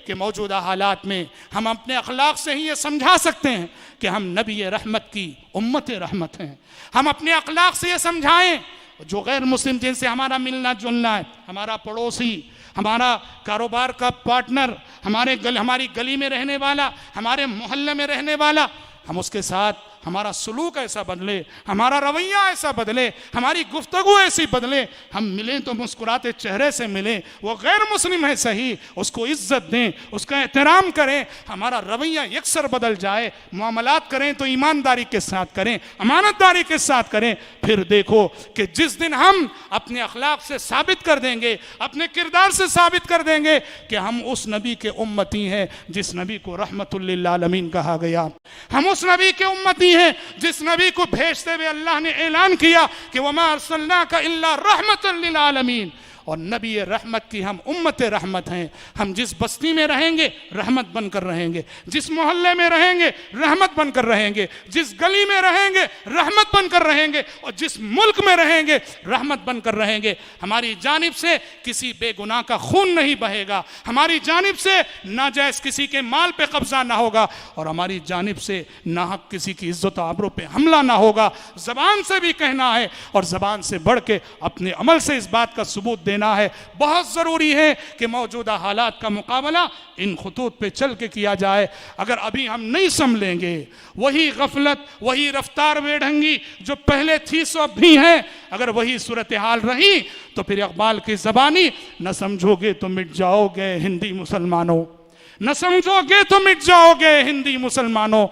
कि मौजूदा हालात में हम अपने अखलाक से ही ये समझा सकते हैं कि हम नबी रहमत की उम्मत रहमत हैं। हम अपने अखलाक से ये समझाएं, जो गैर मुस्लिम जिनसे हमारा मिलना जुलना है, हमारा पड़ोसी, हमारा कारोबार का पार्टनर, हमारी गली में रहने वाला, हमारे मोहल्ले में रहने वाला, हम उसके साथ हमारा सलूक ऐसा बदले, हमारा रवैया ऐसा बदले, हमारी गुफ्तगू ऐसी बदले, हम मिलें तो मुस्कुराते चेहरे से मिलें। वो गैर मुस्लिम है सही, उसको इज्जत दें, उसका एहतराम करें, हमारा रवैया यकसर बदल जाए। मामलात करें तो ईमानदारी के साथ करें, अमानतदारी के साथ करें। फिर देखो कि जिस दिन हम अपने अखलाक से साबित कर देंगे, अपने किरदार से साबित कर देंगे कि हम उस नबी के उम्मती हैं जिस नबी को रहमतुल लिल आलमीन कहा गया, हम उस नबी के उम्मती हैं जिस नबी को भेजते हुए अल्लाह ने ऐलान किया कि वमा अरसलनाका इल्ला रहमतन लिल आलमीन, और नबी रहमत की हम उम्मत रहमत हैं। हम जिस बस्ती में रहेंगे रहमत बनकर रहेंगे, जिस मोहल्ले में रहेंगे रहमत बनकर रहेंगे, जिस गली में रहेंगे रहमत बनकर रहेंगे, और जिस मुल्क में रहेंगे रहमत बनकर रहेंगे। हमारी जानिब से किसी बेगुनाह का खून नहीं बहेगा, हमारी जानिब से नाजायज़ किसी के माल पे कब्जा ना होगा, और हमारी जानिब से नाहक किसी की इज्जत आबरू पे हमला ना होगा। ज़बान से भी कहना है और ज़बान से बढ़ के अपने अमल से इस बात का सबूत देना है। बहुत ज़रूरी है कि मौजूदा हालात का मुकाबला इन खुतूत पे चल के किया जाए। अगर अभी हम नहीं संभलेंगे, वही गफलत, वही रफ्तार बेढंगी जो पहले थी सो अब भी है, अगर वही सूरत हाल रही तो फिर इकबाल की ज़बानी, न समझोगे तो मिट जाओगे हिंदी मुसलमानों, न समझोगे तो मिट जाओगे हिंदी मुसलमानों।